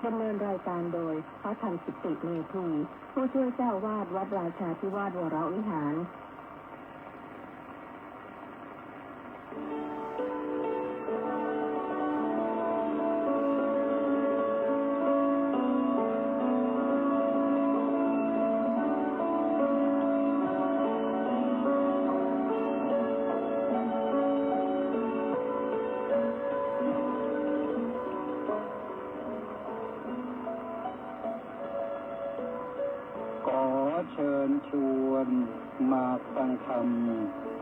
ดำเนินรายการโดยพระธรรมกิติเมธีผู้ช่วยเจ้าวาดวัดราชาธิวาสวรวิหารเชิญชวนมาฟังธรรม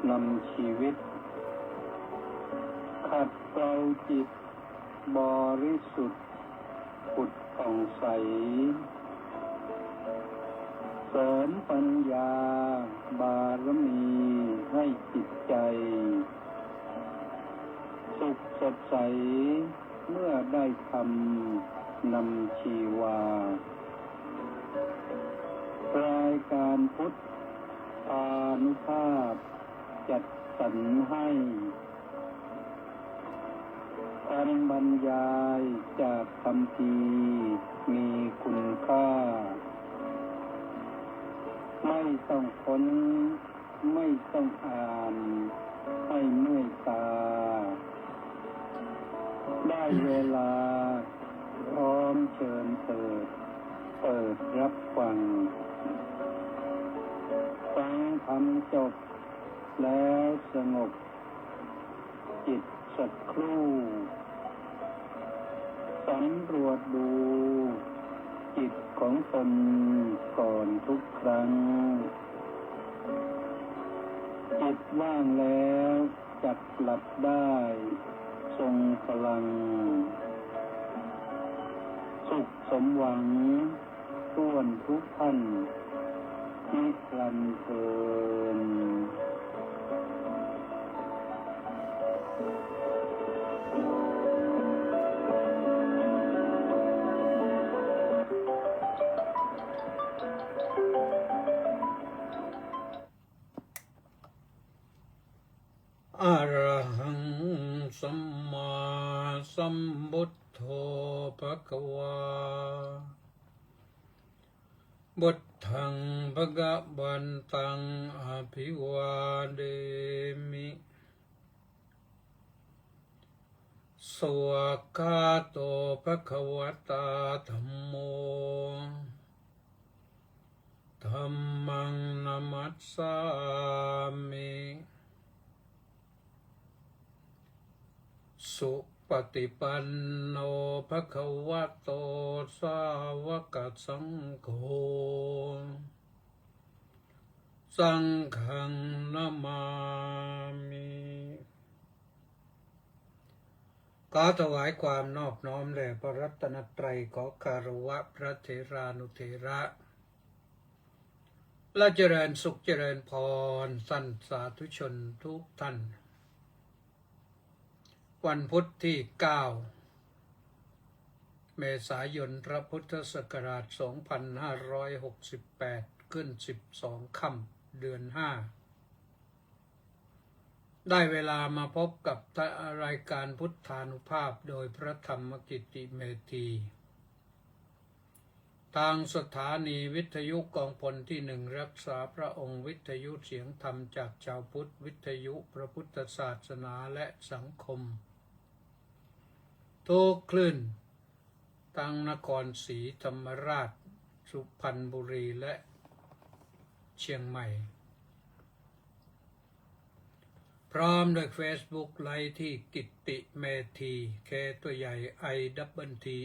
นำชีวิตขัดเกลาจิตบริสุทธิ์ผุดผ่องใสเสริมปัญญาบารมีให้จิตใจสุขสดใสเมื่อได้ธรรมนำชีวารายการพุทธานุภาพจัดสรรให้การบรรยายจากคำพีมีคุณค่าไม่ต้องค้นไม่ต้องอ่านให้เมื่อยตาได้เวลาพร้อมเชิญเปิดรับฟังทำจบแล้วสงบจิตสักครู่สำรวจดูจิตของตนก่อนทุกครั้งจิตว่างแล้วจักหลับได้ทรงพลังสุขสมหวังต้วนทุกท่านนิรันดร์เทินอะระหังสัมมาสัมพุทโธภควาบุตถังภะคะวันตังอภิวาเดมิสวากขาโตภะคะวตาธัมโมธัมมังนัมมัสสามิสุปฏิปันโนภะคะวะโตสาวกสังโฆสังฆังนามามิขอถวายความนอบน้อมแด่พระรัตนตรัยขอคารวะพระเถรานุเถระและเจริญสุขเจริญพรสันสาธุชนทุกท่านวันพุธที่ 9 เมษายนพระพุทธศักราช 2568 ขึ้น 12 ค่ำเดือน 5 ได้เวลามาพบกับรายการพุทธานุภาพโดยพระธรรมกิติเมธีทางสถานีวิทยุกองพลที่ 1รักษาพระองค์วิทยุเสียงธรรมจากชาวพุทธวิทยุพระพุทธศาสนาและสังคมทุกคลื่นทั้งนครศรีธรรมราชสุพรรณบุรีและเชียงใหม่พร้อมด้วย Facebook ไลฟ์ที่กิตติเมธีเคตัวใหญ่ IMETE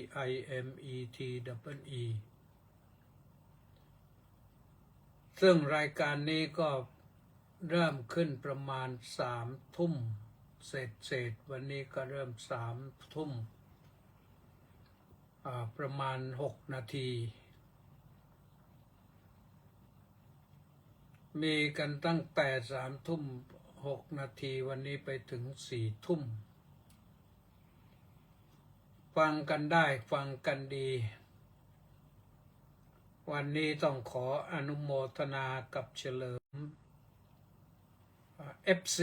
ซึ่งรายการนี้ก็เริ่มขึ้นประมาณ3 ทุ่มเศษวันนี้ก็เริ่ม3 ทุ่มประมาณ6 นาทีมีกันตั้งแต่3 ทุ่ม6 นาทีวันนี้ไปถึง4 ทุ่มฟังกันได้ฟังกันดีวันนี้ต้องขออนุโมทนากับเฉลิมFC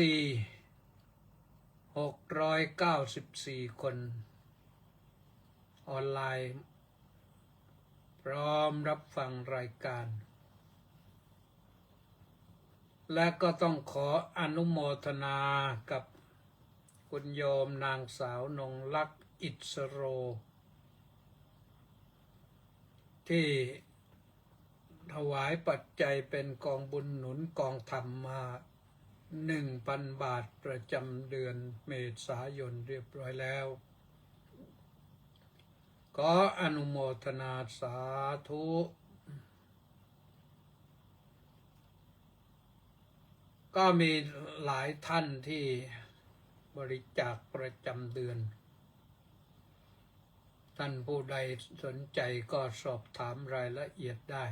694 คนออนไลน์ พร้อมรับฟังรายการ และก็ต้องขออนุโมทนากับคุณโยมนางสาวนงลักษณ์อิสโร ที่ถวายปัจจัยเป็นกองบุญหนุนกองธรรมมา 1,000 บาทประจำเดือนเมษายนเรียบร้อยแล้วขออนุโมทนาสาธุก็มีหลายท่านที่บริจาคประจำเดือนท่านผู้ใดสนใจก็สอบถามรายละเอียดได้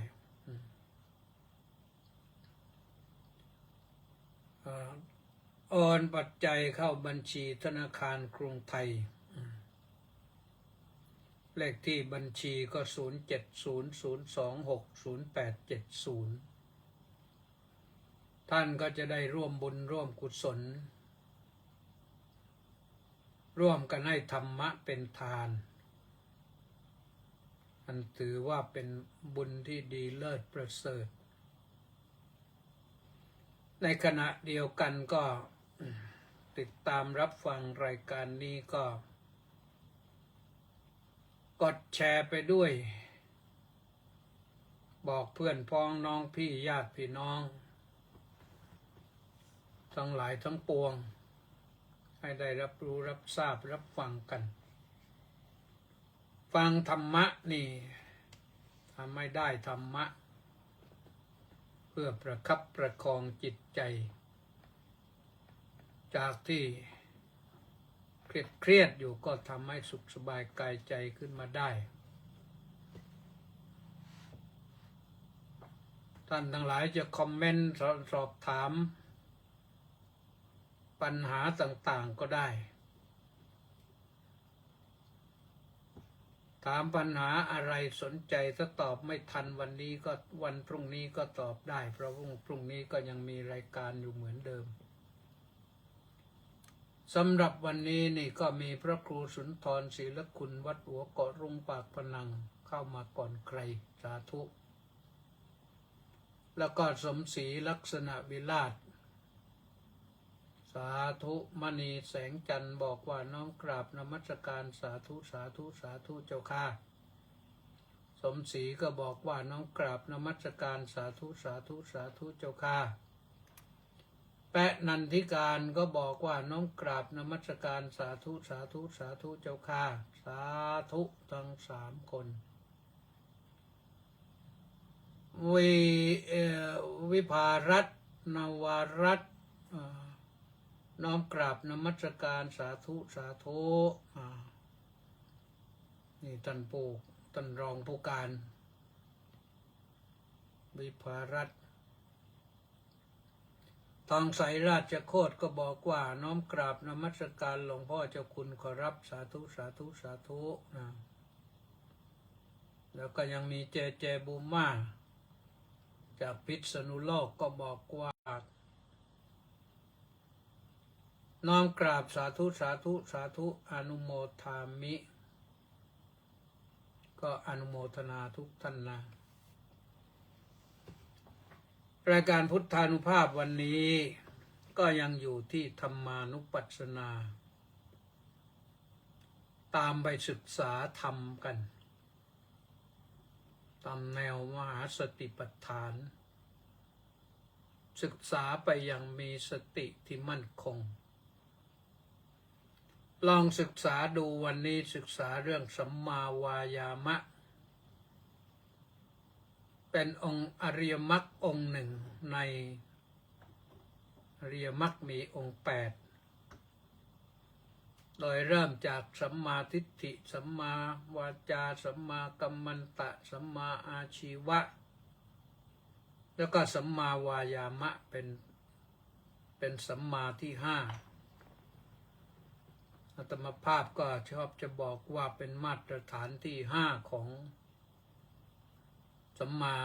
โอนปัจจัยเข้าบัญชีธนาคารกรุงไทยเลขที่บัญชีก็0700260870ท่านก็จะได้ร่วมบุญร่วมกุศลร่วมกันให้ธรรมะเป็นทานอันถือว่าเป็นบุญที่ดีเลิศประเสริฐในขณะเดียวกันก็ติดตามรับฟังรายการนี้ก็กดแชร์ไปด้วยบอกเพื่อนพ้องน้องพี่ญาติพี่น้องทั้งหลายทั้งปวงให้ได้รับรู้รับทราบรับฟังกันฟังธรรมะนี่ทำไม่ได้ธรรมะเพื่อประคับประคองจิตใจจากที่เครียดอยู่ก็ทำให้สุขสบายกายใจขึ้นมาได้ท่านทั้งหลายจะคอมเมนต์สอบถามปัญหาต่างๆก็ได้ถามปัญหาอะไรสนใจถ้าตอบไม่ทันวันนี้ก็วันพรุ่งนี้ก็ตอบได้เพราะพรุ่งนี้ก็ยังมีรายการอยู่เหมือนเดิมสำหรับวันนี้นี่ก็มีพระครูสุนทรศีลคุณวัดหัวเกาะรุงปากพนังเข้ามาก่อนใครสาธุแล้วก็สมศรีลักษณะวิราชสาธุมณีแสงจันทร์บอกว่าน้อมกราบนมัสการสาธุสาธุสาธุเจ้าค่ะสมศรีก็บอกว่าน้อมกราบนมัสการสาธุสาธุสาธุเจ้าค่ะแปะนันทิการก็บอกว่าน้อมกราบนมัสการสาธุสาธุสาธุเจ้าค่ะสาธุทั้ง3 คนวิภารัตน์นวารัตน์น้อมกราบนมัสการสาธุสาธุนี่ท่านรองผู้การวิภารัตน์ทองใสราชโคตรก็บอกว่าน้อมกราบนมัสการหลวงพ่อเจ้าคุณขอรับสาธุสาธุสาธุแล้วก็ยังมีเจบูม่าจากพิษณุโลกก็บอกว่าน้อมกราบสาธุสาธุสาธุอนุโมทามิก็อนุโมทนาทุกท่านนะรายการพุทธานุภาพวันนี้ก็ยังอยู่ที่ธรรมานุปัสสนาตามไปศึกษาธรรมกันตามแนวมหาสติปัฏฐานศึกษาไปอย่างมีสติที่มั่นคงลองศึกษาดูวันนี้ศึกษาเรื่องสัมมาวายามะเป็นองค์อริยมรรคองค์หนึ่งในอริยมรรคมีองค์8โดยเริ่มจากสัมมาทิฏฐิสัมมาวาจาสัมมากัมมันตะสัมมาอาชีวะแล้วก็สัมมาวายามะเป็นสัมมาที่5อาตมาภาพก็ชอบจะบอกว่าเป็นมาตรฐานที่5ของสัมมา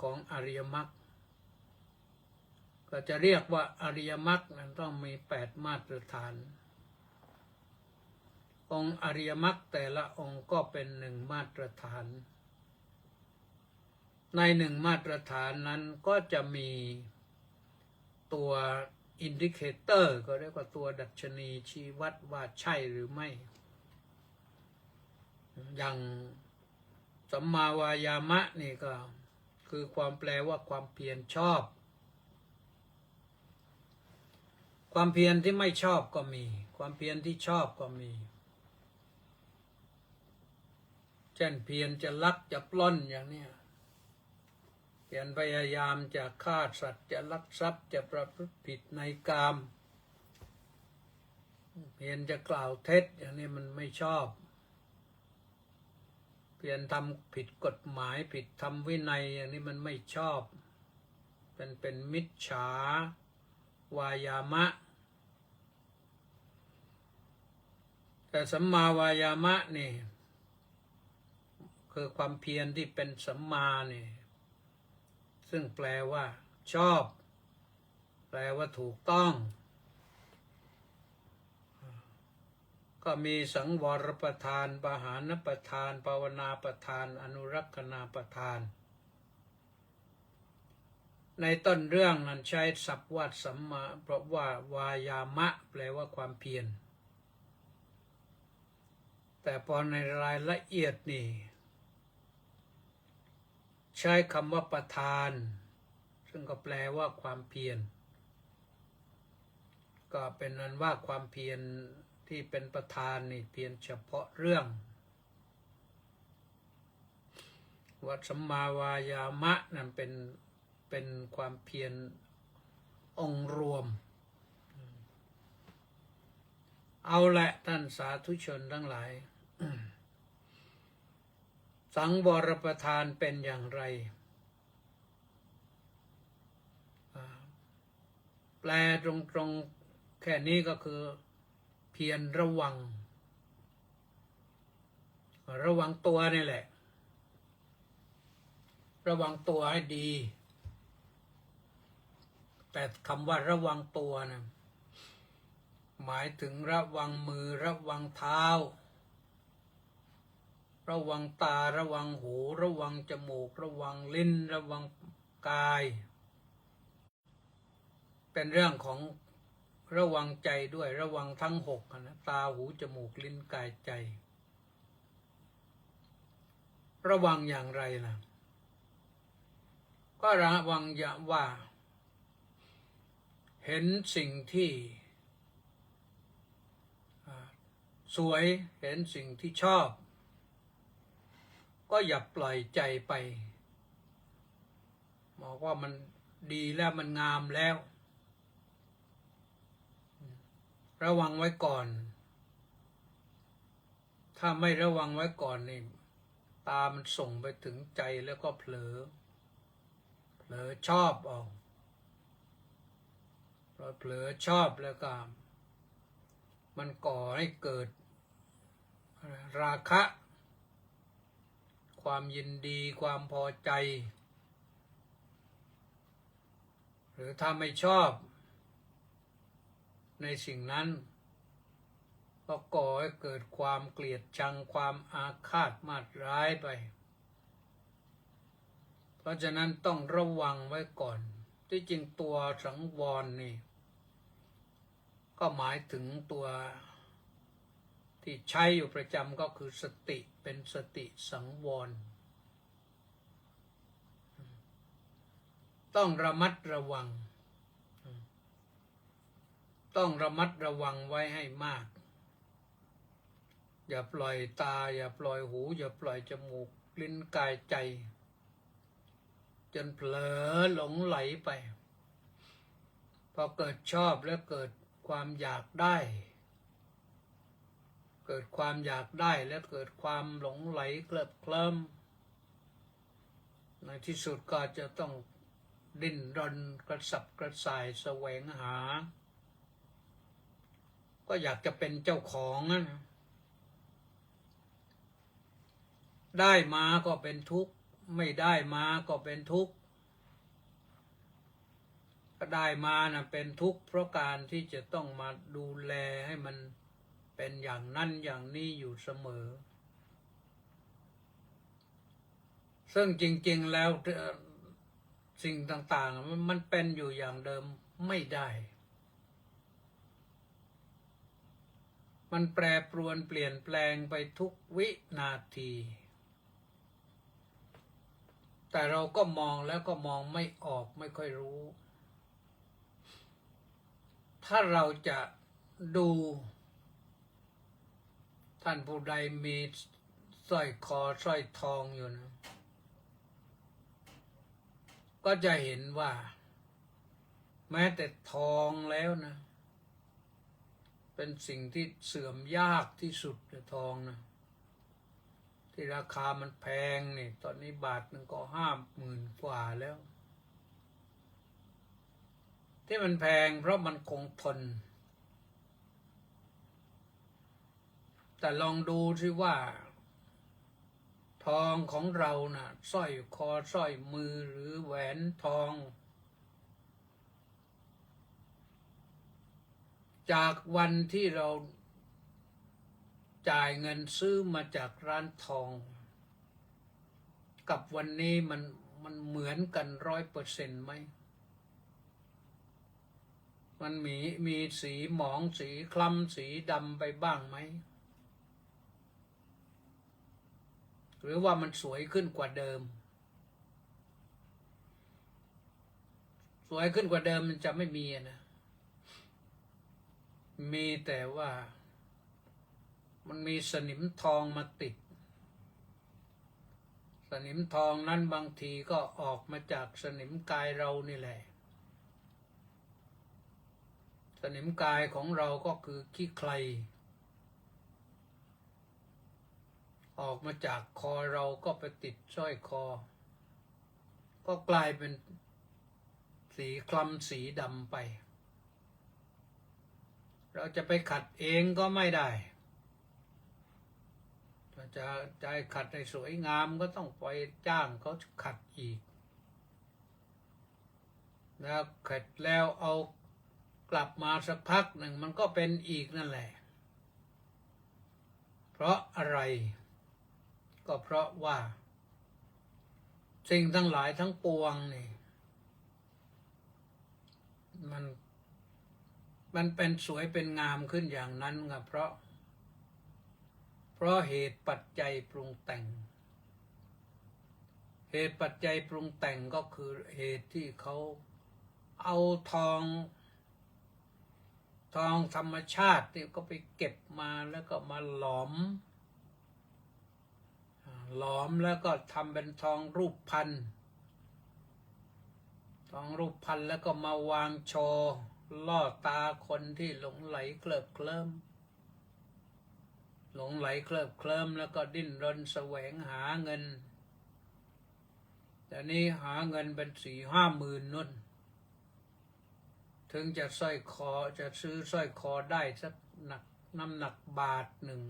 ของอริยมรรคก็จะเรียกว่าอริยมรรคนั้นต้องมี8มาตรฐานองค์อริยมรรคแต่ละองค์ก็เป็น1มาตรฐาน ในหนึ่งมาตรฐานนั้นก็จะมีตัวอินดิเคเตอร์ก็เรียกว่าตัวดัชนีชี้วัดว่าใช่หรือไม่ อย่างสัมมาวายามะนี่ก็คือความแปลว่าความเพียรชอบ ความเพียรที่ไม่ชอบก็มี ความเพียรที่ชอบก็มี เช่นเพียรจะลักจะปล้นอย่างนี้เพียรพยายามจะฆ่าสัตว์จะลักทรัพย์จะประพฤติผิดในกาม เพียรจะกล่าวเท็จอย่างนี้มันไม่ชอบ เพียรทำผิดกฎหมายผิดธรรมวินัยอย่างนี้มันไม่ชอบ เป็นมิจฉาวายามะ แต่สัมมาวายามะนี่คือความเพียรที่เป็นสัมมานี่ซึ่งแปลว่าชอบแปลว่าถูกต้องก็มีสังวรประทานปหานประทานภาวนาประทานอนุรักษณาประทานในต้นเรื่องนั้นใช้ศัพท์ว่าสัมมาเพราะว่าวายามะแปลว่าความเพียรแต่พอในรายละเอียดนี่ใช้คำว่าประทานซึ่งก็แปลว่าความเพียรก็เป็นนั้นว่าความเพียรที่เป็นประธานนี่เพียรเฉพาะเรื่องวัดสัมมาวายามะนั่นเป็นความเพียรองค์รวมเอาละท่านสาธุชนทั้งหลาย สังวรประทานเป็นอย่างไรแปลตรงๆแค่นี้ก็คือเพียรระวังตัวนี่แหละระวังตัวให้ดีแต่คำว่าระวังตัวนะหมายถึงระวังมือระวังเท้าระวังตาระวังหูระวังจมูกระวังลิ้นระวังกายเป็นเรื่องของระวังใจด้วยระวังทั้งหกนะตาหูจมูกลิ้นกายใจระวังอย่างไรล่ะก็ระวังอย่างว่าเห็นสิ่งที่สวยเห็นสิ่งที่ชอบก็อย่าปล่อยใจไปบอกว่ามันดีแล้วมันงามแล้วระวังไว้ก่อนถ้าไม่ระวังไว้ก่อนนี่ตามันส่งไปถึงใจแล้วก็เผลอชอบเอาพอเผลอชอบแล้วก็มันก่อให้เกิดราคะความยินดีความพอใจหรือถ้าไม่ชอบในสิ่งนั้นก็ก่อให้เกิดความเกลียดชังความอาฆาตมาตร้ายไปเพราะฉะนั้นต้องระวังไว้ก่อนที่จริงตัวสังวรนี่ก็หมายถึงตัวที่ใช้อยู่ประจำก็คือสติเป็นสติสังวรต้องระมัดระวังต้องระมัดระวังไว้ให้มากอย่าปล่อยตาอย่าปล่อยหูอย่าปล่อยจมูกลิ้นกายใจจนเผลอหลงไหลไปพอเกิดชอบแล้วเกิดความอยากได้เกิดความอยากได้แล้วเกิดความหลงไหลเคลิบเคลิ้มในที่สุดก็จะต้องดิ้นรนกระสับกระส่ายแสวงหาก็อยากจะเป็นเจ้าของนะได้มาก็เป็นทุกข์ไม่ได้มาก็เป็นทุกข์ก็ได้มานะเป็นทุกข์เพราะการที่จะต้องมาดูแลให้มันเป็นอย่างนั้นอย่างนี้อยู่เสมอ ซึ่งจริงๆแล้วสิ่งต่างๆมันเป็นอยู่อย่างเดิมไม่ได้ มันแปรปรวนเปลี่ยนแปลงไปทุกวินาที แต่เราก็มองแล้วก็มองไม่ออกไม่ค่อยรู้ ถ้าเราจะดูท่านผู้ใดมีสร้อยคอสร้อยทองอยู่นะก็จะเห็นว่าแม้แต่ทองแล้วนะเป็นสิ่งที่เสื่อมยากที่สุดเลยทองนะที่ราคามันแพงนี่ตอนนี้บาทหนึ่งก็50,000 กว่าแล้ว ที่มันแพงเพราะมันคงทน แต่ลองดูสิว่าทองของเรานะ่ะสร้อยคอสร้อยมือหรือแหวนทองจากวันที่เราจ่ายเงินซื้อมาจากร้านทองกับวันนี้มันเหมือนกัน100%ไหมมันมีสีหมองสีคล้ำสีดำไปบ้างไหมหรือว่ามันสวยขึ้นกว่าเดิมสวยขึ้นกว่าเดิมมันจะไม่มีนะมีแต่ว่ามันมีสนิมทองมาติดสนิมทองนั้นบางทีก็ออกมาจากสนิมกายเรานี่แหละสนิมกายของเราก็คือขี้ใครออกมาจากคอเราก็ไปติดสร้อยคอก็กลายเป็นสีคล้ำสีดำไปเราจะไปขัดเองก็ไม่ได้ถ้าจะขัดให้สวยงามก็ต้องไปจ้างเขาขัดอีกแล้วขัดแล้วเอากลับมาสักพักหนึ่งมันก็เป็นอีกนั่นแหละเพราะอะไรก็เพราะว่าสิ่งทั้งหลายทั้งปวงนี่มันเป็นสวยเป็นงามขึ้นอย่างนั้นไงเพราะเหตุปัจจัยปรุงแต่งเหตุปัจจัยปรุงแต่งก็คือเหตุที่เขาเอาทองธรรมชาติที่ก็ไปเก็บมาแล้วก็มาหลอมแล้วก็ทำเป็นทองรูปพรรณแล้วก็มาวางโชว์ล่อตาคนที่หลงไหลเคลิบเคลิ้มแล้วก็ดิ้นรนแสวงหาเงินแต่นี้หาเงินเป็น4-5 หมื่นนู่นถึงจะซื้อสร้อยคอได้สักน้ำหนักบาทหนึ่ง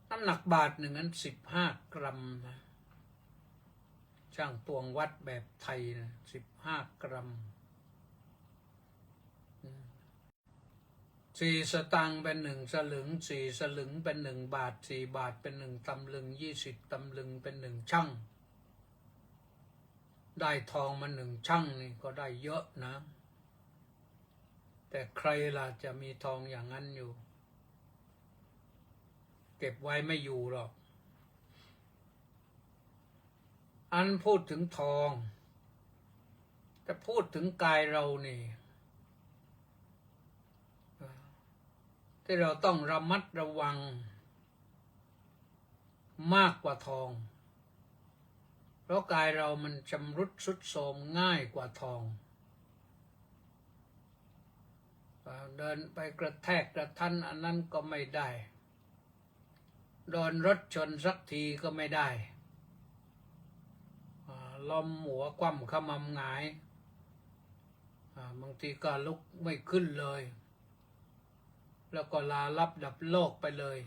น้ำหนักบาทหนึ่งนั้น15 กรัมนะช่างตวงวัดแบบไทยนะ15 กรัม4 สตางค์เป็น1 สลึง4 สลึงเป็น1 บาท4 บาทเป็น1 ตำลึง20 ตำลึงเป็น1 ชั่งได้ทองมา1 ชั่งนี่ก็ได้เยอะนะแต่ใครล่ะจะมีทองอย่างนั้นอยู่เก็บไว้ไม่อยู่หรอกอันพูดถึงทองแต่พูดถึงกายเรานี่ที่เราต้องระมัดระวังมากกว่าทองเพราะกายเรามันชำรุดทรุดโทรมง่ายกว่าทองเดินไปกระแทกกระทันอันนั้นก็ไม่ได้โดนรถชนสักทีก็ไม่ได้ล้มหัวคว่ำขมำหงายบางทีก็ลุกไม่ขึ้นเลยแล้วก็ลาลับดับโลกไปเลย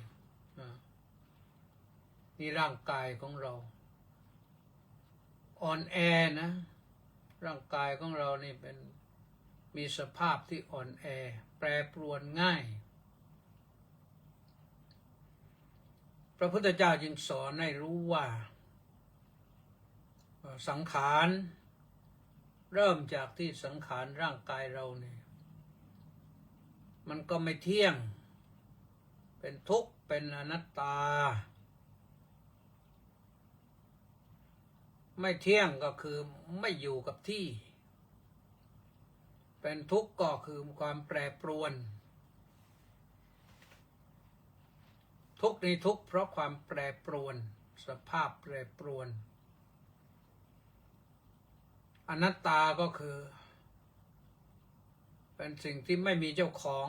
นี่ร่างกายของเราอ่อนแอนะร่างกายของเรานี่มีสภาพที่อ่อนแอแปรปรวนง่ายพระพุทธเจ้าจึงสอนให้รู้ว่า สังขารเริ่มจากที่สังขารร่างกายเราเนี่ยมันก็ไม่เที่ยงเป็นทุกข์เป็นอนัตตาไม่เที่ยงก็คือไม่อยู่กับที่เป็นทุกข์ก็คือความแปรปรวนทุกข์นี้ทุกข์เพราะความแปรปรวนสภาพแปรปรวนอนัตตาก็คือเป็นสิ่งที่ไม่มีเจ้าของ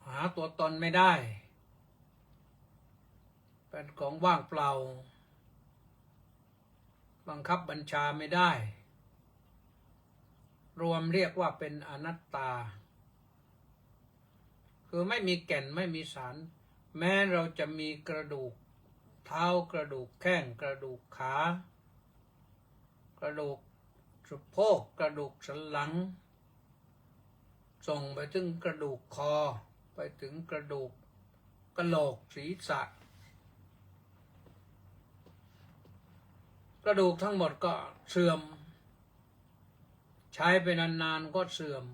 หาตัวตนไม่ได้เป็นของว่างเปล่าบังคับบัญชาไม่ได้รวมเรียกว่าเป็นอนัตตาคือไม่มีแก่นไม่มีสารแม้เราจะมีกระดูกเท้ากระดูกแข้งกระดูกขากระดูกสะโพกกระดูกสันหลังส่งไปถึงกระดูกคอไปถึงกระดูกกะโหลกศีรษะกระดูกทั้งหมดก็เสื่อมใช้ไปนานๆก็เสื่อม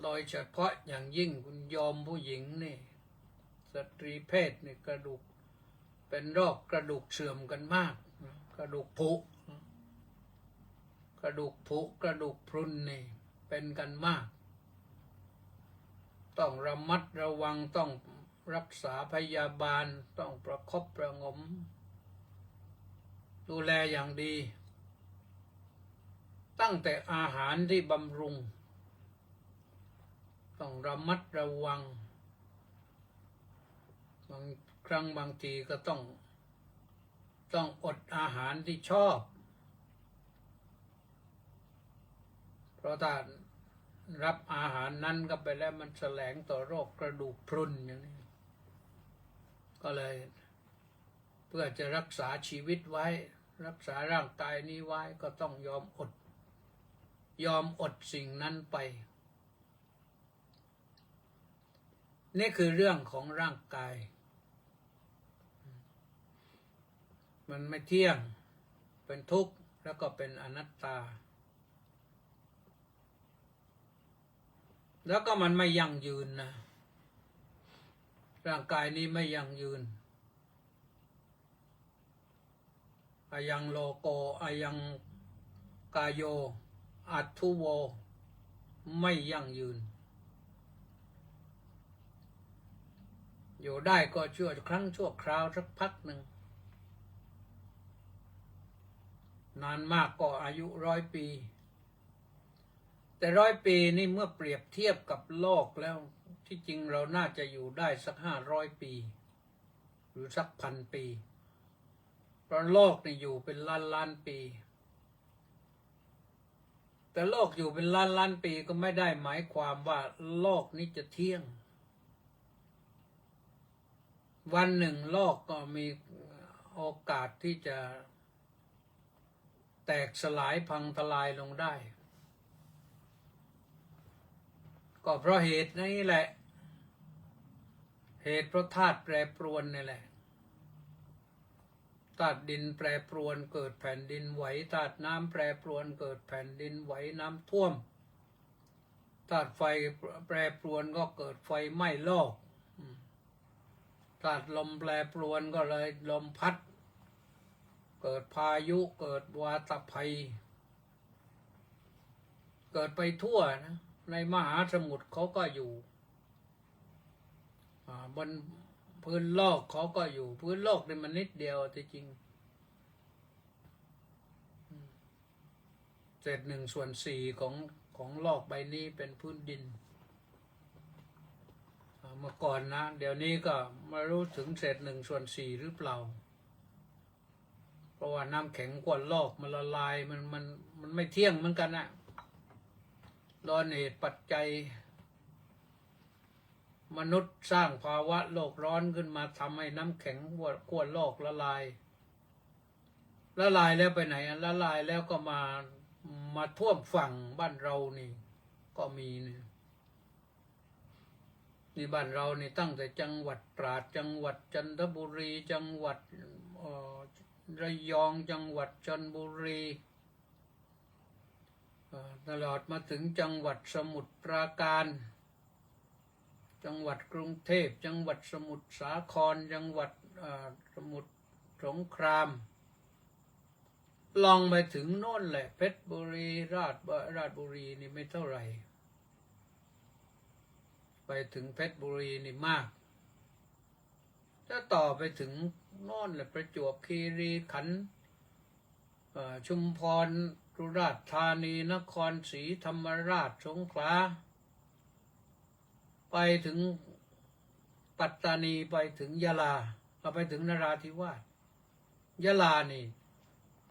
โดยเฉพาะอย่างยิ่งคุณโยมผู้หญิงนี่สตรีเพศนี่กระดูกเป็นโรคกระดูกเสื่อมกันมากกระดูกผุกระดูกพรุนนี่เป็นกันมากต้องระมัดระวังต้องรักษาพยาบาลต้องประคบประหงมดูแลอย่างดีตั้งแต่อาหารที่บำรุงต้องระมัดระวังบางครั้งบางทีก็ต้องอดอาหารที่ชอบเพราะถ้ารับอาหารนั้นก็ไปแล้วมันแสลงต่อโรคกระดูกพรุนอย่างนี้ก็เลยเพื่อจะรักษาชีวิตไว้รักษาร่างกายนี้ไว้ก็ต้องยอมอดสิ่งนั้นไปนี่คือเรื่องของร่างกายมันไม่เที่ยงเป็นทุกข์แล้วก็เป็นอนัตตาแล้วก็มันไม่ยั่งยืนนะร่างกายนี้ไม่ยั่งยืนอายังโลโกอายังกายโยอัตถุโวไม่ยั่งยืนอยู่ได้ก็ชั่วครั้งชั่วคราวสักพักหนึ่งนานมากก็อายุ100 ปีแต่100 ปีนี่เมื่อเปรียบเทียบกับโลกแล้วที่จริงเราน่าจะอยู่ได้สัก500 ปีหรือสัก1,000 ปีเพราะโลกนี่อยู่เป็นล้านปีแต่โลกอยู่เป็นล้านปีก็ไม่ได้หมายความว่าโลกนี้จะเที่ยงวันหนึ่งโลกก็มีโอกาสที่จะแตกสลายพังทลายลงได้ก็เพราะเหตุนี้แหละเหตุเพราะธาตุแปรปรวนนี่แหละธาตุดินแปรปรวนเกิดแผ่นดินไหวธาตุน้ำแปรปรวนเกิดแผ่นดินไหวน้ำท่วมธาตุไฟแปรปรวนก็เกิดไฟไหม้โลกธาตุลมแปรปรวนก็เลยลมพัดเกิดพายุเกิดวาตภัยเกิดไปทั่วนะในมหาสมุทรเขาก็อยู่บนพื้นโลกเขาก็อยู่พื้นโลกนี่มันนิดเดียวที่จริง1/4ของโลกใบนี้เป็นพื้นดินเมื่อก่อนนะเดี๋ยวนี้ก็ไม่รู้ถึง1/4หรือเปล่าเพราะว่าน้ำแข็งขั้วโลกมันละลายมันไม่เที่ยงเหมือนกันนะโดยเหตุปัจจัยมนุษย์สร้างภาวะโลกร้อนขึ้นมาทำให้น้ำแข็งขั้วโลกละลายแล้วไปไหนละลายแล้วก็มาท่วมฝั่งบ้านเรานี่ก็มีนี่ นี่บ้านเรานี่ตั้งแต่จังหวัดตราดจังหวัดจันทบุรีจังหวัดระยองจังหวัดชลบุรีตลอดมาถึงจังหวัดสมุทรปราการจังหวัดกรุงเทพจังหวัดสมุทรสาครจังหวัดสมุทรสงครามลองไปถึงโน่นแหละเพชรบุรีราชบุรีนี่ไม่เท่าไหร่ไปถึงเพชรบุรีนี่มากถ้าต่อไปถึงโน่นแหละประจวบคีรีขันธ์ชุมพรสุราษฎร์ธานีนครศรีธรรมราชสงขลาไปถึงปัตตานีไปถึงยะลาไปถึงนราธิวาสยะลานี่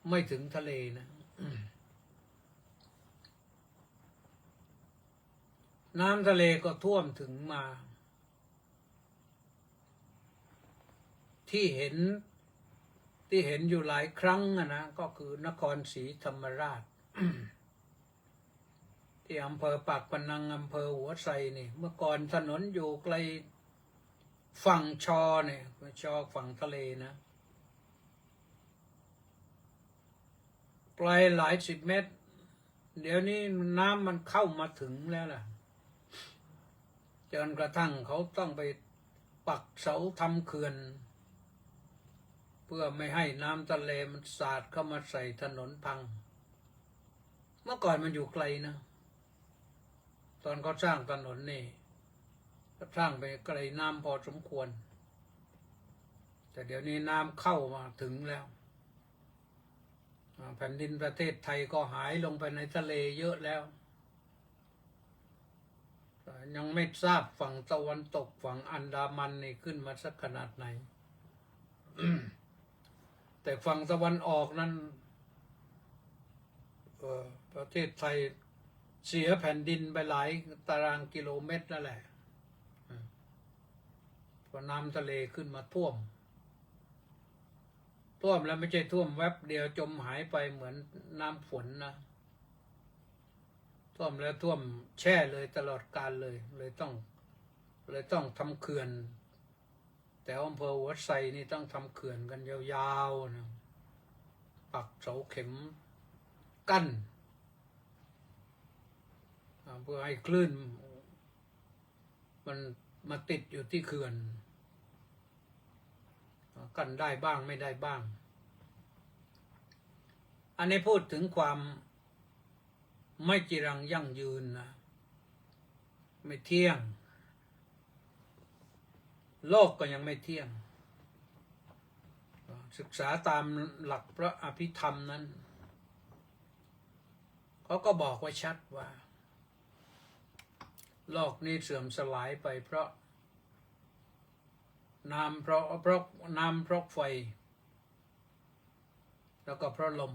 ไม่ถึงทะเลนะน้ำทะเลก็ท่วมถึงมาที่เห็นอยู่หลายครั้งนะก็คือนครศรีธรรมราช ที่อำเภอปากพนังอำเภอหัวไชนี่เมื่อก่อนถนนอยู่ไกลฝั่งชอเนี่ยชอฝั่งทะเลนะไกลหลายสิบเมตรเดี๋ยวนี้น้ำมันเข้ามาถึงแล้วล่ะจนกระทั่งเขาต้องไปปักเสาทำเขื่อนเพื่อไม่ให้น้ำทะเลมันสาดเข้ามาใส่ถนนพังเมื่อก่อนมันอยู่ไกลนะตอนเขาสร้างถนนนี่ก็สร้างไปไกลน้ำพอสมควรแต่เดี๋ยวนี้น้ำเข้ามาถึงแล้วแผ่นดินประเทศไทยก็หายลงไปในทะเลเยอะแล้วยังไม่ทราบฝั่งตะวันตกฝั่งอันดามันนี่ขึ้นมาสักขนาดไหน แต่ฝั่งตะวันออกนั้นประเทศไทยเสียแผ่นดินไปหลายตารางกิโลเมตรแล้วแหละเพราะน้ำทะเลขึ้นมาท่วมแล้วไม่ใช่ท่วมแวบเดียวจมหายไปเหมือนน้ำฝนนะท่วมแล้วท่วมแช่เลยตลอดกาลเลยต้องทำเขื่อนแต่อำเภอหัวไชนี่ต้องทำเขื่อนกันยาวๆนะปักเสาเข็มกั้นเพื่อให้คลื่นมันมาติดอยู่ที่เขื่อนกันได้บ้างไม่ได้บ้างอันนี้พูดถึงความไม่จีรังยั่งยืนนะไม่เที่ยงโลกก็ยังไม่เที่ยงศึกษาตามหลักพระอภิธรรมนั้นเขาก็บอกไว้ชัดว่าโลกนี้เสื่อมสลายไปเพราะน้ำเพราะไฟแล้วก็เพราะลม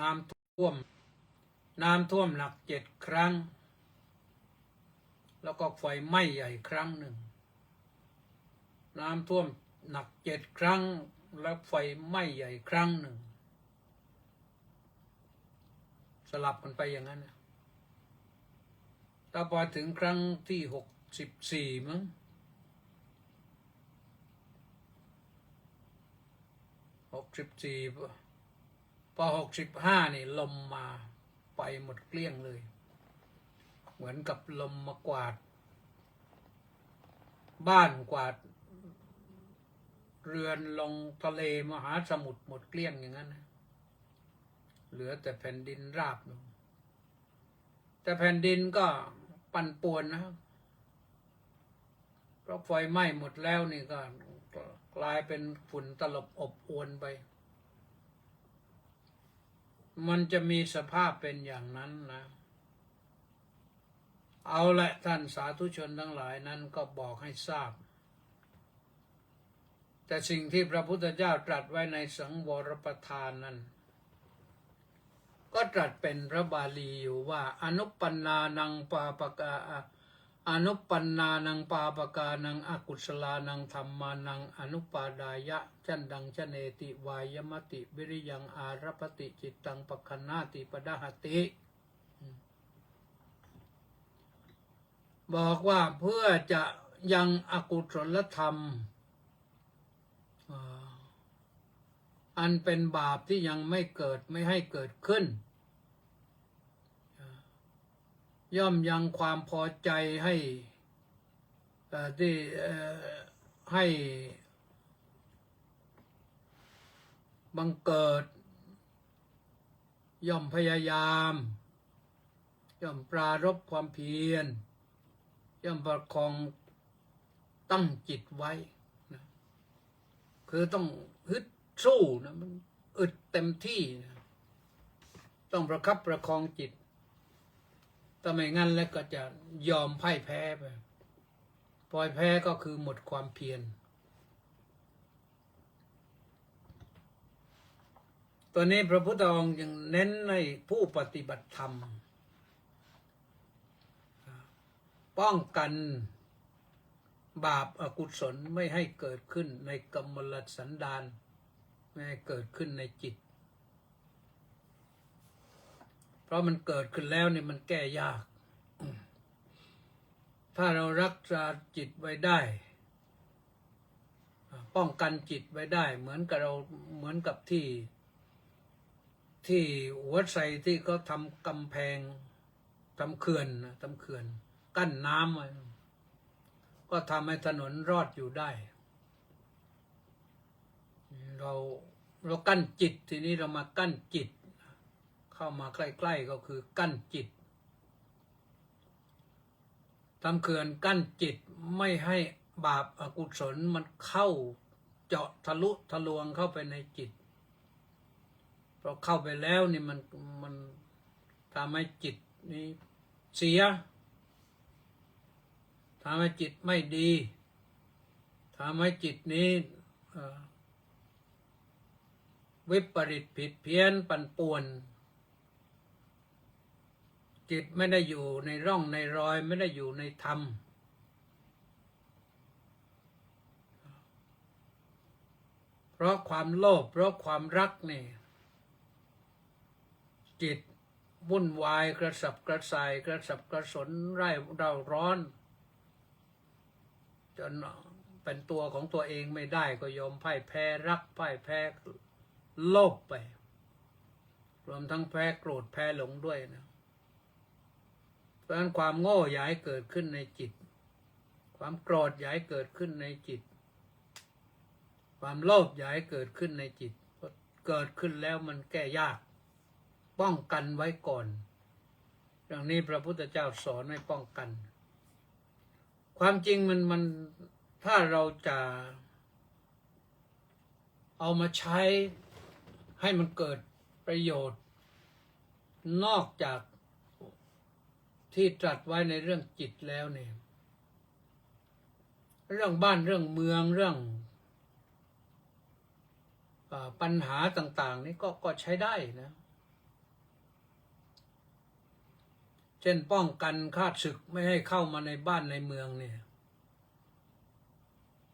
น้ำท่วมหนัก7 ครั้งแล้วก็ไฟไหม้ใหญ่ครั้งหนึ่งน้ำท่วมหนัก7 ครั้งแล้วไฟไหม้ใหญ่ครั้งหนึ่งสลับกันไปอย่างนั้นถ้าพอถึงครั้งที่64มั้ง64พอ65นี่ลมมาไปหมดเกลี้ยงเลยเหมือนกับลมมากวาดบ้านกวาดเรือนลงทะเลมหาสมุทรหมดเกลี้ยงอย่างนั้นเหลือแต่แผ่นดินราบแต่แผ่นดินก็ปั่นป่วนนะครับเพราะไฟไหม้หมดแล้วนี่ก็กลายเป็นฝุ่นตลบอบอวนไปมันจะมีสภาพเป็นอย่างนั้นนะเอาละท่านสาธุชนทั้งหลายนั้นก็บอกให้ทราบแต่สิ่งที่พระพุทธเจ้าตรัสไว้ในสังวรประทานนั้นก็ตรัสเป็นพระบาลีอยู่ว่าอนุปปันนานังปาปกาอนุปปันนานังปาปกานังอกุศลานังธรรมานังอนุปาดายะจันดังชเนติวายมติวิริยังอารปติจิตตังปคันนาติปดาหติ บอกว่าเพื่อจะยังอกุศลธรรมอันเป็นบาปที่ยังไม่เกิดไม่ให้เกิดขึ้นย่อมยังความพอใจให้ให้บังเกิดย่อมพยายามย่อมปรารภความเพียรย่อมประคองตั้งจิตไว้นะคือต้องฮึดสู้นะมันอึดเต็มที่นะต้องประคับประคองจิตถ้าไม่งั้นแล้วก็จะยอมพ่ายแพ้ไปปล่อยแพ้ก็คือหมดความเพียรตัวนี้พระพุทธองค์ยังเน้นในผู้ปฏิบัติธรรมป้องกันบาปอกุศลไม่ให้เกิดขึ้นในกมลสันดานไม่ให้เกิดขึ้นในจิตเพราะมันเกิดขึ้นแล้วเนี่ยมันแก้ยากถ้าเรารักษาจิตไว้ได้ป้องกันจิตไว้ได้เหมือนกับที่หัวไชที่เขาทำกำแพงทำเขื่อนกั้นน้ำไว้ก็ทำให้ถนนรอดอยู่ได้เรากั้นจิตทีนี้เรามากั้นจิตเข้ามาใกล้ๆก็คือกั้นจิตทำเขื่อนกั้นจิตไม่ให้บาปอกุศลมันเข้าเจาะทะลุทะลวงเข้าไปในจิตเพราะเข้าไปแล้วนี่มันทำให้จิตนี้เสียทำให้จิตไม่ดีทำให้จิตนี้วิปริตผิดเพี้ยนปั่นป่วนจิตไม่ได้อยู่ในร่องในรอยไม่ได้อยู่ในธรรมเพราะความโลภเพราะความรักนี่จิตวุ่นวายกระสับกระส่ายกระสับกระสนเร่าร้อนจนเป็นตัวของตัวเองไม่ได้ก็ยอมพ่ายแพ้รักพ่ายแพ้โลภไปรวมทั้งแพ้โกรธแพ้หลงด้วยนะเพราะฉะนั้นความโง่อย่าให้เกิดขึ้นในจิตความโกรธอย่าให้เกิดขึ้นในจิตความโลภอย่าให้เกิดขึ้นในจิตเพราะเกิดขึ้นแล้วมันแก้ยากป้องกันไว้ก่อนดังนี้พระพุทธเจ้าสอนให้ป้องกันความจริงมันถ้าเราจะเอามาใช้ให้มันเกิดประโยชน์นอกจากที่ตรัสไว้ในเรื่องจิตแล้วเนี่ยเรื่องบ้านเรื่องเมืองเรื่องปัญหาต่างๆนี่ก็ใช้ได้นะเช่นป้องกันข้าศึกไม่ให้เข้ามาในบ้านในเมืองเนี่ย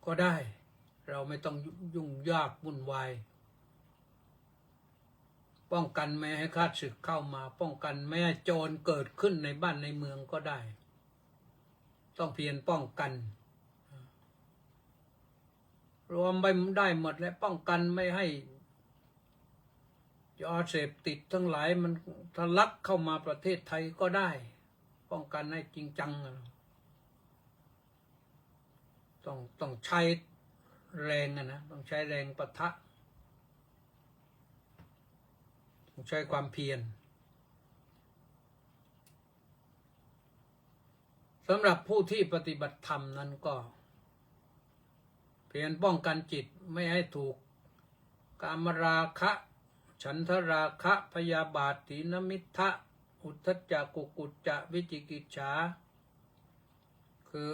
ก็ได้เราไม่ต้องยุ่งยากวุ่นวายป้องกันไม่ให้ข้าศึกเข้ามาป้องกันไม่ให้โจรเกิดขึ้นในบ้านในเมืองก็ได้ต้องเพียรป้องกันรวมไปได้หมดและป้องกันไม่ให้ยาเสพติดทั้งหลายมันทะลักเข้ามาประเทศไทยก็ได้ป้องกันให้จริงจังต้องใช้แรงนะต้องใช้แรงปะทะต้องใช้ความเพียรสำหรับผู้ที่ปฏิบัติธรรมนั้นก็เพียรป้องกันจิตไม่ให้ถูกกามราคะฉันทราคะพยาบาทถีนมิทธะอุทธัจจะกุกุจจะวิจิกิจฉาคือ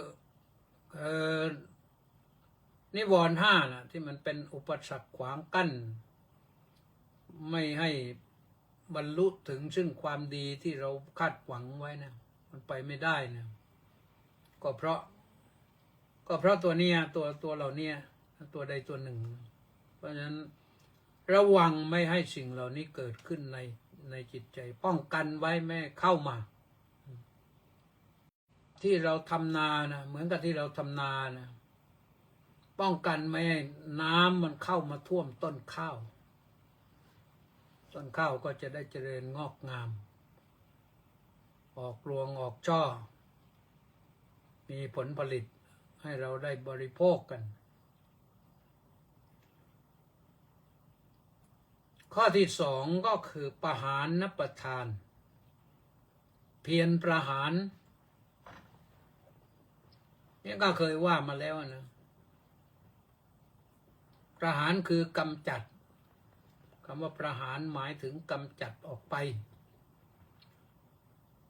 นิวรณ์ห้านะที่มันเป็นอุปสรรคขวางกั้นไม่ให้บรรลุถึงซึ่งความดีที่เราคาดหวังไว้นะมันไปไม่ได้นะก็เพราะตัวเนี้ยตัวเหล่านี้ตัวใดตัวหนึ่งเพราะฉะนั้นระวังไม่ให้สิ่งเหล่านี้เกิดขึ้นในจิตใจป้องกันไว้ไม่เข้ามา ที่เราทำนานะเหมือนกับที่เราทำนานะป้องกันไม่ให้น้ำมันเข้ามาท่วมต้นข้าวต้นข้าวก็จะได้เจริญงอกงามออกรวงออกช่อมีผลผลิตให้เราได้บริโภคกันข้อที่สองก็คือประหารนประทานเพียรประหารนี่ก็เคยว่ามาแล้วนะประหารคือกำจัดคำว่าประหารหมายถึงกำจัดออกไป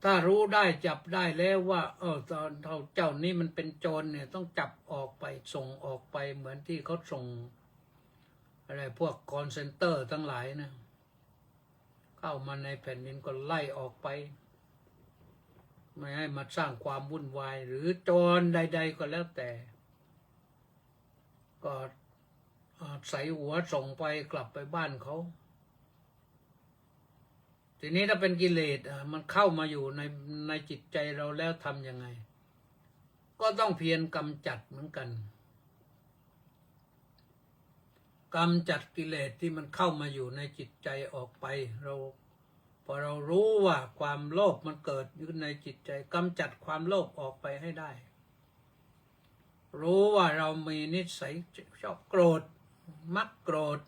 ถ้ารู้ได้จับได้แล้วว่าตอนเจ้านี้มันเป็นโจรเนี่ยต้องจับออกไปส่งออกไปเหมือนที่เขาส่งอะไรพวกคอลเซ็นเตอร์ทั้งหลายนะเข้ามาในแผ่นดินก็ไล่ออกไปไม่ให้มาสร้างความวุ่นวายหรือโจรใดๆก็แล้วแต่ก็ใส่หัวส่งไปกลับไปบ้านเขาทีนี้ถ้าเป็นกิเลสมันเข้ามาอยู่ในจิตใจเราแล้วทำยังไงก็ต้องเพียรกำจัดเหมือนกันกำจัดกิเลสที่มันเข้ามาอยู่ในจิตใจออกไปพอเรารู้ว่าความโลภมันเกิดอยู่ในจิตใจกำจัดความโลภออกไปให้ได้รู้ว่าเรามีนิสัยชอบโกรธมักโกรธ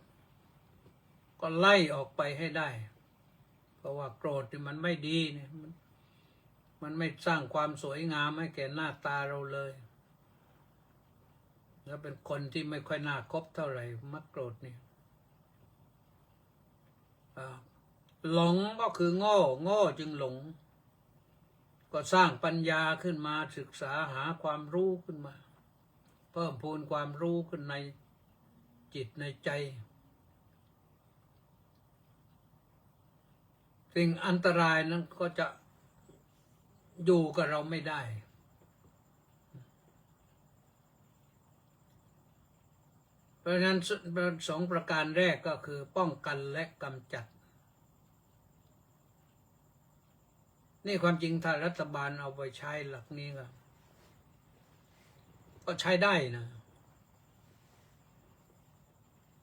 ก็ไล่ออกไปให้ได้เพราะว่าโกรธที่มันไม่ดีเนี่ยมันไม่สร้างความสวยงามให้แก่หน้าตาเราเลยแล้วเป็นคนที่ไม่ค่อยน่าคบเท่าไหร่มักโกรธนี่หลงก็คือโง่จึงหลงก็สร้างปัญญาขึ้นมาศึกษาหาความรู้ขึ้นมาเพิ่มพูนความรู้ขึ้นในจิตในใจสิ่งอันตรายนั้นก็จะอยู่กับเราไม่ได้เพราะฉะนั้นสองประการแรกก็คือป้องกันและกำจัดนี่ความจริงถ้ารัฐบาลเอาไปใช้หลักนี้ก็ใช้ได้นะ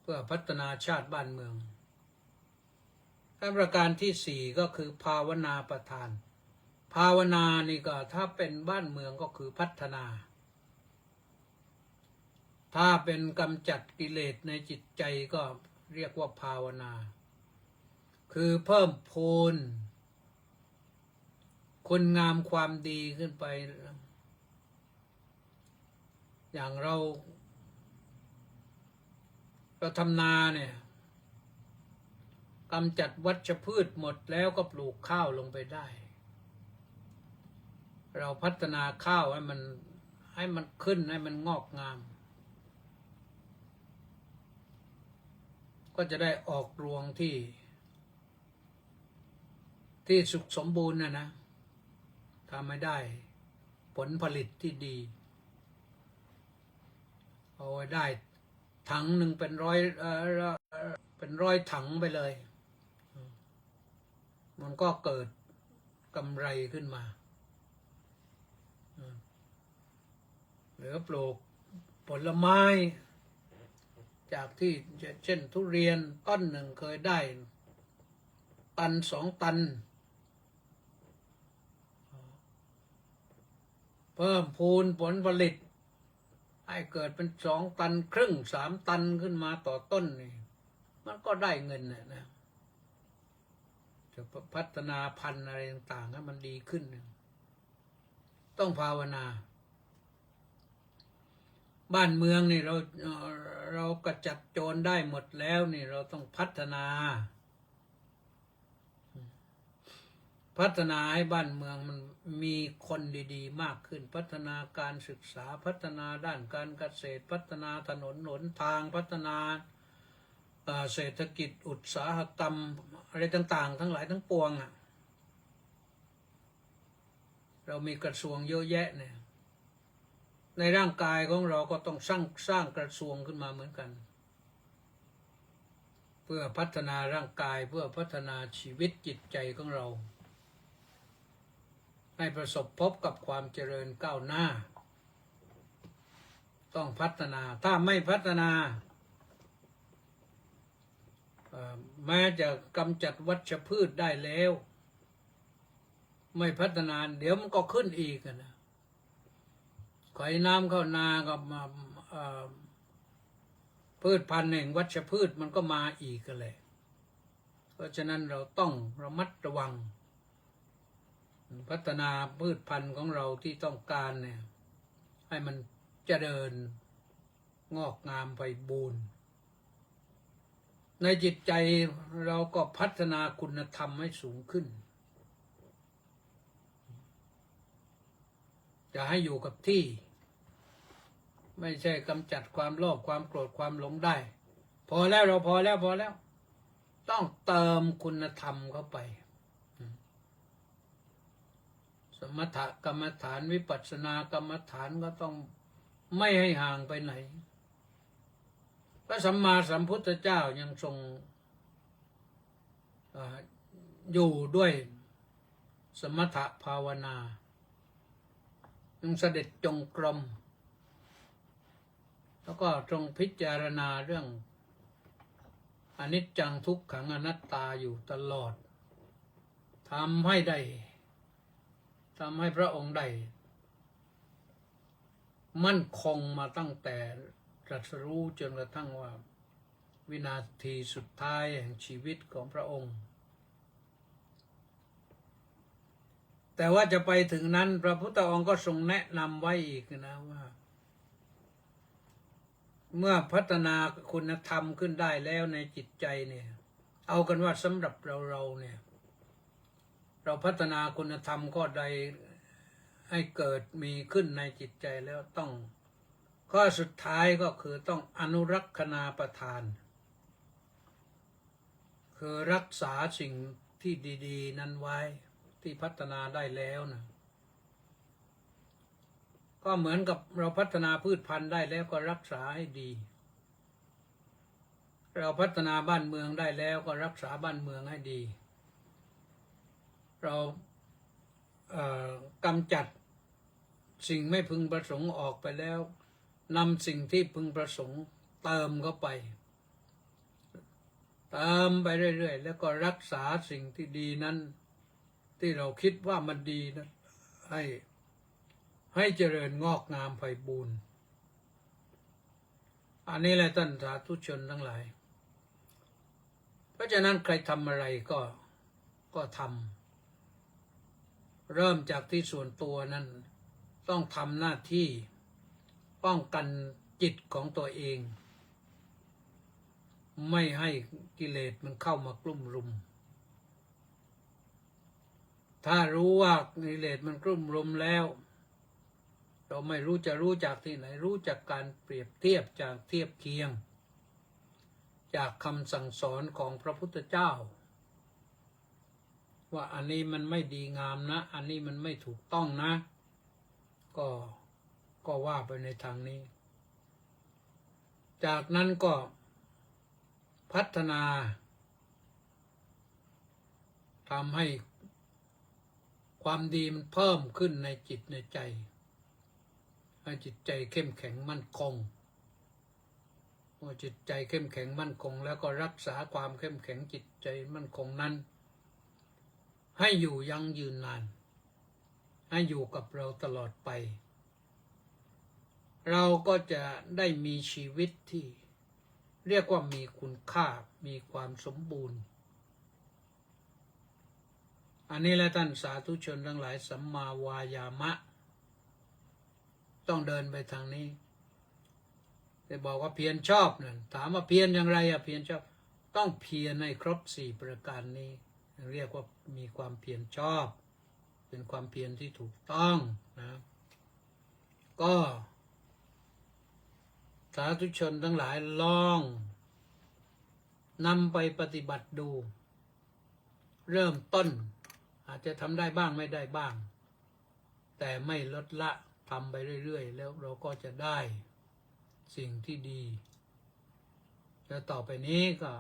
เพื่อพัฒนาชาติบ้านเมืองประการที่สี่ก็คือภาวนาประทานภาวนานี่ก็ถ้าเป็นบ้านเมืองก็คือพัฒนาถ้าเป็นกำจัดกิเลสในจิตใจก็เรียกว่าภาวนาคือเพิ่มพูนคุณงามความดีขึ้นไปอย่างเราทำนาเนี่ยกำจัดวัชพืชหมดแล้วก็ปลูกข้าวลงไปได้เราพัฒนาข้าวให้มันขึ้นให้มันงอกงามก็จะได้ออกรวงที่สุขสมบูรณ์นะทำไม่ได้ผลผลิตที่ดีเอาไว้ได้ถังหนึ่งเป็นร้อยถังไปเลยมันก็เกิดกำไรขึ้นมาหรือปลูกผลไม้จากที่เช่นทุเรียนต้นหนึ่งเคยได้ตัน2 ตันเพิ่มพูนผลผลิตให้เกิดเป็น2 ตันครึ่ง3 ตันขึ้นมาต่อต้นนี่มันก็ได้เงินนะจะพัฒนาพันธุ์อะไรต่างๆให้มันดีขึ้นต้องภาวนาบ้านเมืองนี่เรากระจัดโจรได้หมดแล้วนี่เราต้องพัฒนาให้บ้านเมืองมันมีคนดีๆมากขึ้นพัฒนาการศึกษาพัฒนาด้านการเกษตรพัฒนาถนนหนทางพัฒนาเศรษฐกิจอุตสาหกรรมอะไรต่างๆทั้งหลายทั้งปวงเรามีกระทรวงเยอะแยะเนี่ยในร่างกายของเราก็ต้องสร้างกระทรวงขึ้นมาเหมือนกันเพื่อพัฒนาร่างกายเพื่อพัฒนาชีวิตจิตใจของเรา ให้ประสบพบกับความเจริญก้าวหน้า ต้องพัฒนา ถ้าไม่พัฒนาแม้จะกำจัดวัชพืชได้แล้ว ไม่พัฒนาเดี๋ยวมันก็ขึ้นอีกนะไขน้ำเข้านากับพืชพันธุ์แห่งวัชพืชมันก็มาอีกกันเลยเพราะฉะนั้นเราต้องระมัดระวังพัฒนาพืชพันธุ์ของเราที่ต้องการเนี่ยให้มันเจริญงอกงามไพบูรณ์ในจิตใจเราก็พัฒนาคุณธรรมให้สูงขึ้นจะให้อยู่กับที่ไม่ใช่กำจัดความโลภความโกรธความหลงได้พอแล้วเราพอแล้วต้องเติมคุณธรรมเข้าไปสมถกรรมฐานวิปัสสนากรรมฐานก็ต้องไม่ให้ห่างไปไหนพระสัมมาสัมพุทธเจ้ายังทรงอยู่ด้วยสมถภาวนายังเสด็จจงกรมแล้วก็ทรงพิจารณาเรื่องอนิจจังทุกขังอนัตตาอยู่ตลอดทำให้พระองค์ได้มั่นคงมาตั้งแต่ตรัสรู้จนกระทั่งว่าวินาทีสุดท้ายแห่งชีวิตของพระองค์แต่ว่าจะไปถึงนั้นพระพุทธองค์ก็ทรงแนะนำไว้อีกนะว่าเมื่อพัฒนาคุณธรรมขึ้นได้แล้วในจิตใจเนี่ยเอากันว่าสำหรับเราเนี่ยเราพัฒนาคุณธรรมข้อใดให้เกิดมีขึ้นในจิตใจแล้วต้องข้อสุดท้ายก็คือต้องอนุรักษณาประทานคือรักษาสิ่งที่ดีๆนั้นไว้ที่พัฒนาได้แล้วนะก็เหมือนกับเราพัฒนาพืชพันธุ์ได้แล้วก็รักษาให้ดีเราพัฒนาบ้านเมืองได้แล้วก็รักษาบ้านเมืองให้ดีเรากำจัดสิ่งไม่พึงประสงค์ออกไปแล้วนำสิ่งที่พึงประสงค์เติมเข้าไปเติมไปเรื่อยๆแล้วก็รักษาสิ่งที่ดีนั้นที่เราคิดว่ามันดีนะให้เจริญงอกงามไพบูรณ์อันนี้แหละท่านสาธุชนทั้งหลายเพราะฉะนั้นใครทำอะไรก็ทำเริ่มจากที่ส่วนตัวนั้นต้องทำหน้าที่ป้องกันจิตของตัวเองไม่ให้กิเลสมันเข้ามากลุ่มรุมถ้ารู้ว่ากิเลสมันกลุ่มรุมแล้วเราไม่รู้จะรู้จากที่ไหนรู้จากการเปรียบเทียบจากเทียบเคียงจากคำสั่งสอนของพระพุทธเจ้าว่าอันนี้มันไม่ดีงามนะอันนี้มันไม่ถูกต้องนะก็ว่าไปในทางนี้จากนั้นก็พัฒนาทำให้ความดีมันเพิ่มขึ้นในจิตในใจให้จิตใจเข้มแข็งมั่นคงเมื่อจิตใจเข้มแข็งมั่นคงแล้วก็รักษาความเข้มแข็งจิตใจมั่นคงนั้นให้อยู่ยั่งยืนนานให้อยู่กับเราตลอดไปเราก็จะได้มีชีวิตที่เรียกว่ามีคุณค่ามีความสมบูรณ์อันนี้แหละท่านสาธุชนทั้งหลายสัมมาวายามะต้องเดินไปทางนี้แต่บอกว่าเพียรชอบนั่นถามว่าเพียรอย่างไรอะเพียรชอบต้องเพียรในครบ4ประการนี้เรียกว่ามีความเพียรชอบเป็นความเพียรที่ถูกต้องนะก็สาธุชนทั้งหลายลองนำไปปฏิบัติดูเริ่มต้นอาจจะทำได้บ้างไม่ได้บ้างแต่ไม่ลดละทำไปเรื่อยๆแล้วเราก็จะได้สิ่งที่ดีแล้วต่อไปนี้ก็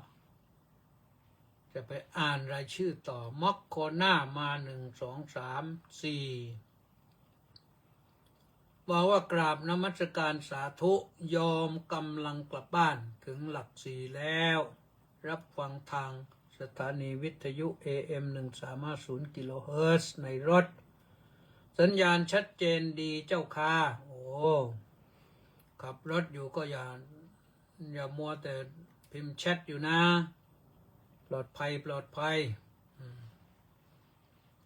จะ จะไปอ่านรายชื่อต่อม็อกโคน่ามา1 2 3 4บอกว่ากราบนมัสการสาธุยอมกำลังกลับบ้านถึงหลักสี่แล้ว รับฟังทางสถานีวิทยุ AM 1350 กิโลเฮิรตซ์ในรถ สัญญาณชัดเจนดีเจ้าค่ะโอ้ขับรถอยู่ก็อย่ามัวแต่พิมพ์แชทอยู่นะปลอดภัย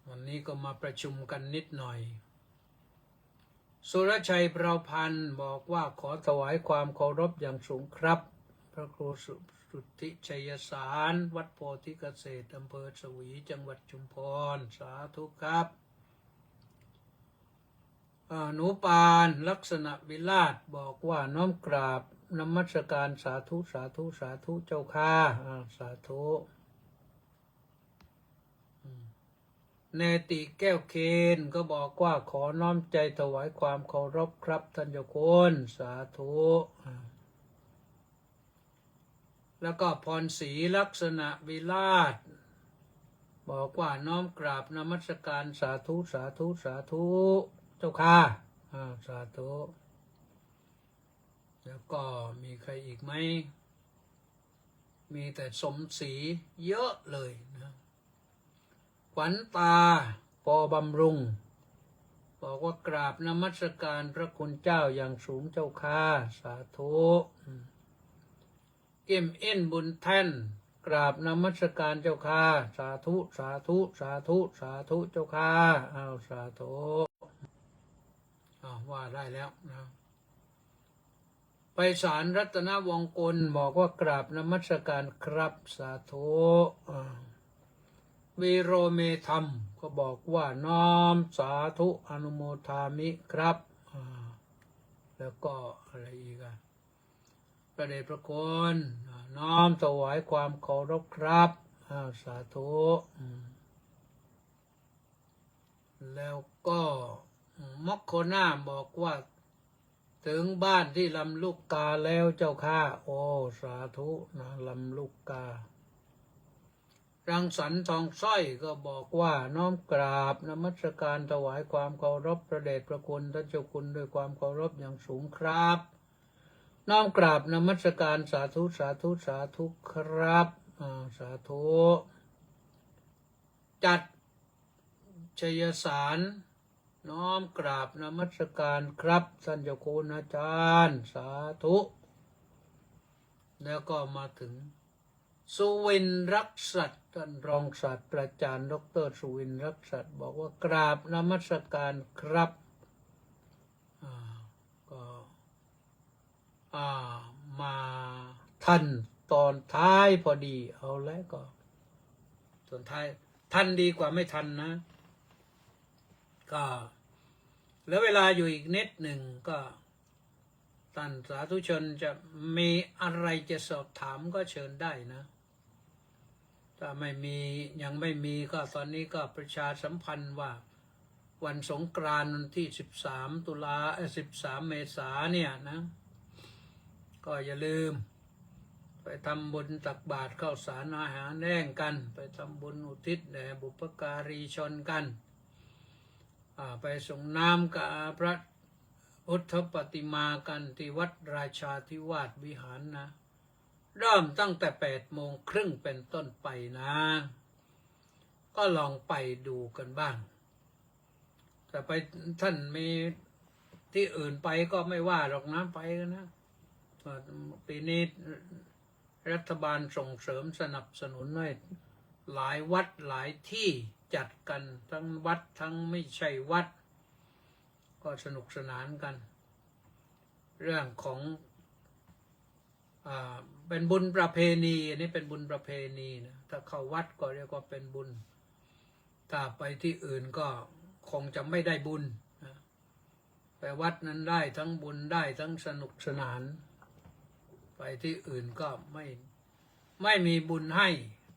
วันนี้ก็มาประชุมกันนิดหน่อยสุรชัยเปราพันธ์บอกว่าขอถวายความเคารพอย่างสูงครับพระครูสุทธิชัยสารวัดโพธิเกษตรอำเภอสวีจังหวัดชุมพรสาธุครับหนูปานลักษณะวิราชบอกว่าน้อมกราบนมัสการสาธุสาธุสาธุเจ้าค่ะสาธุเนติแก้วเคนก็บอกว่าขอน้อมใจถวายความเคารพครับท่านเจ้าคุณสาธุแล้วก็พรศรีลักษณะวิราชบอกว่าน้อมกราบนมัสการสาธุสาธุสาธุเจ้าค่ะสาธุแล้วก็มีใครอีกไหมมีแต่สมศรีเยอะเลยนะขวัญตาปอบำรุงบอกว่ากราบนมัสการพระคุณเจ้าอย่างสูงเจ้าค่ะสาธุเอ็มเอ็นบุญแท่นกราบนมัสการเจ้าค่ะสาธุสาธุสาธุสาธุเจ้าค่ะสาธุว่าได้แล้วนะไปศาลรัตนวงกลบอกว่ากราบนมัสการครับสาธุวีโรเมธรรมก็บอกว่าน้อมสาธุอนุโมทามิครับแล้วก็อะไรอีกพระเดชพระคุณน้อมถวายความเคารพครับสาธุแล้วก็ม็อกโคน่าบอกว่าถึงบ้านที่ลำลูกกาแล้วเจ้าค่ะโอ้สาธุนะลำลูกการังสรรค์ทองสร้อยก็บอกว่าน้อมกราบนมัสการถวายความเคารพพระเดชพระคุณท่านเจ้าคุณด้วยความเคารพอย่างสูงครับน้อมกราบนมัสการสาธุสาธุสาธุครับสาธุจัดชัยสารน้อมกราบนมัสการครับท่านเจ้าคุณอาจารย์สาธุแล้วก็มาถึงสุวินรักษัตริย์ท่านรองศาสตราจารย์ดร.สุวินรักษัตริย์บอกว่ากราบนมัสการครับก็มาทันตอนท้ายพอดีเอาแล้วก็ตอนท้ายทันดีกว่าไม่ทันนะก็เหลือเวลาอยู่อีกนิดหนึ่งก็ท่านสาธุชนจะมีอะไรจะสอบถามก็เชิญได้นะถ้าไม่มียังไม่มีก็ตอนนี้ก็ประชาสัมพันธ์ว่าวันสงกรานต์วันที่13 เมษายนเนี่ยนะก็อย่าลืมไปทำบุญตักบาตรข้าวสารอาหารแห้งกันไปทำบุญอุทิศแด่บุพการีชนกันไปส่งน้ำกับพระพุทธปฏิมากันที่วัดราชาธิวาสวิหารนะเริ่มตั้งแต่8:30เป็นต้นไปนะก็ลองไปดูกันบ้างแต่ไปท่านมีที่อื่นไปก็ไม่ว่าหรอกนะไปกันนะปีนี้รัฐบาลส่งเสริมสนับสนุนให้หลายวัดหลายที่จัดกันทั้งวัดทั้งไม่ใช่วัดก็สนุกสนานกันเรื่องของเป็นบุญประเพณีอันนี้เป็นบุญประเพณีนะถ้าเข้าวัดก็เรียกว่าเป็นบุญถ้าไปที่อื่นก็คงจะไม่ได้บุญนะไปวัดนั้นได้ทั้งบุญได้ทั้งสนุกสนานไปที่อื่นก็ไม่มีบุญให้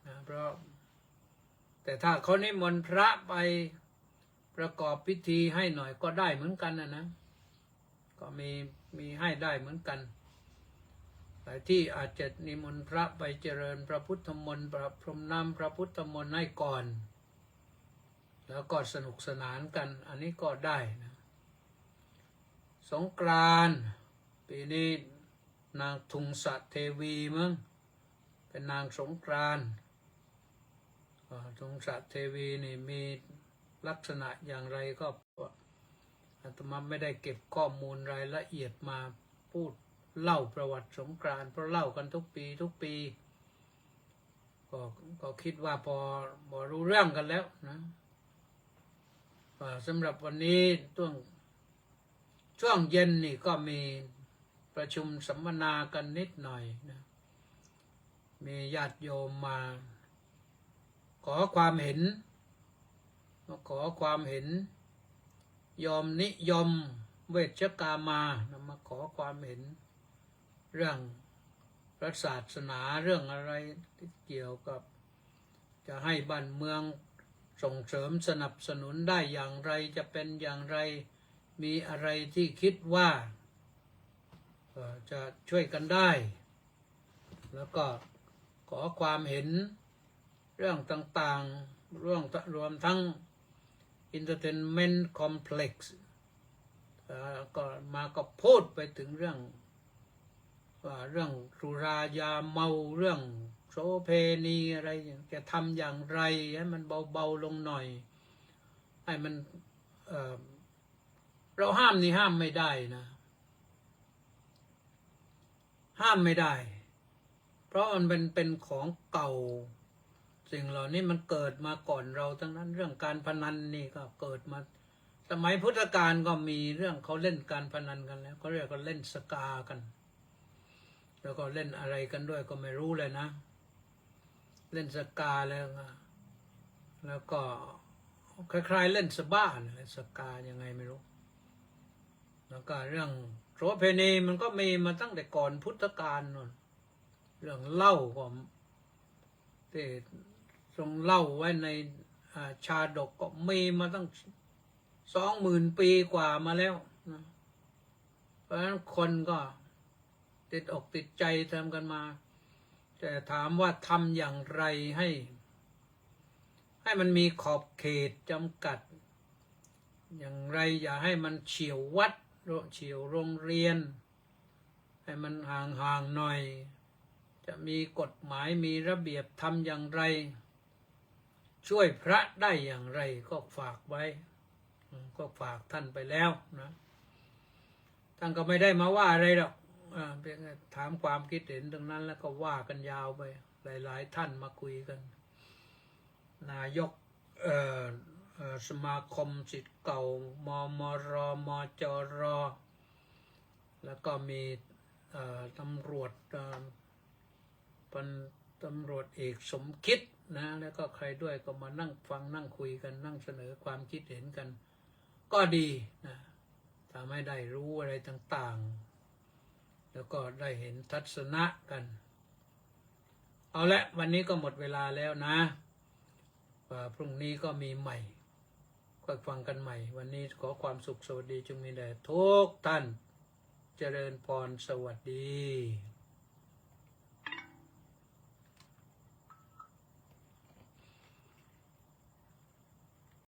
นะเพราะแต่ถ้าเขานิมนต์พระไปประกอบพิธีให้หน่อยก็ได้เหมือนกันนะก็มีให้ได้เหมือนกัน หลายที่อาจจะนิมนต์พระไปเจริญพระพุทธมนต์ประพรมน้ำพระพุทธมนต์ให้ก่อนแล้วก็สนุกสนานกันอันนี้ก็ได้นะสงกรานต์ปีนี้นางทุงสะเทวีมั้งเป็นนางสงกรานต์ทุงสะเทวีนี่มีลักษณะอย่างไรก็อาตมาไม่ได้เก็บข้อมูลรายละเอียดมาพูดเล่าประวัติสงกรานต์เพราะเล่ากันทุกปีก็คิดว่าพอรู้เรื่องกันแล้วนะสำหรับวันนี้ช่วงเย็นนี่ก็มีประชุมสัมมนากันนิดหน่อยนะมีญาติโยมมาขอความเห็นยอมนิยมเวชกามานะมาขอความเห็นเรื่องพระศาสนาเรื่องอะไรที่เกี่ยวกับจะให้บ้านเมืองส่งเสริมสนับสนุนได้อย่างไรจะเป็นอย่างไรมีอะไรที่คิดว่าจะช่วยกันได้แล้วก็ขอความเห็นเรื่องต่างๆรวมทั้ง Entertainment Complex ก็พูดไปถึงเรื่องสุรายาเมาเรื่องโสเพณีอะไรจะทำอย่างไรให้มันเบาๆลงหน่อยให้มันเราห้ามนี่ห้ามไม่ได้นะห้ามไม่ได้เพราะมันเป็นของเก่าสิ่งเหล่านี้มันเกิดมาก่อนเราทั้งนั้นเรื่องการพนันนี่ก็เกิดมาสมัยพุทธกาลก็มีเรื่องเขาเล่นการพนันกันแล้วเขาเรียกว่าเล่นสกากันแล้วก็เล่นอะไรกันด้วยก็ไม่รู้เลยนะเล่นสกาแล้วก็คล้ายๆเล่นสบ้านะสกายังไงไม่รู้แล้วก็เรื่องโสเภณีมันก็มีมาตั้งแต่ก่อนพุทธกาลนู่นเรื่องเล่าก็ที่ทรงเล่าไว้ในชาดกก็มีมาตั้ง20,000 ปีกว่ามาแล้วนะเพราะฉะนั้นคนก็ติดอกติดใจทำกันมาแต่ถามว่าทำอย่างไรให้มันมีขอบเขตจำกัดอย่างไรอย่าให้มันเฉี่ยววัดเฉี่ยวโรงเรียนให้มันห่างๆหน่อยจะมีกฎหมายมีระเบียบทำอย่างไรช่วยพระได้อย่างไรก็ฝากไว้ก็ฝากท่านไปแล้วนะท่านก็ไม่ได้มาว่าอะไรหรอกเพียงถามความคิดเห็นตรงนั้นแล้วก็ว่ากันยาวไปหลายท่านมาคุยกันนายกสมาคมศิษย์เก่ามรมจรแล้วก็มีตำรวจตำรวจเอกสมคิดนะแล้วก็ใครด้วยก็มานั่งฟังนั่งคุยกันนั่งเสนอความคิดเห็นกันก็ดีนะทำให้ได้รู้อะไรต่างๆแล้วก็ได้เห็นทัศนะกันเอาละวันนี้ก็หมดเวลาแล้วนะพรุ่งนี้ก็มีใหม่ก็ฟังกันใหม่วันนี้ขอความสุขสวัสดีจงมีแด่ทุกท่านเจริญพรสวัสดี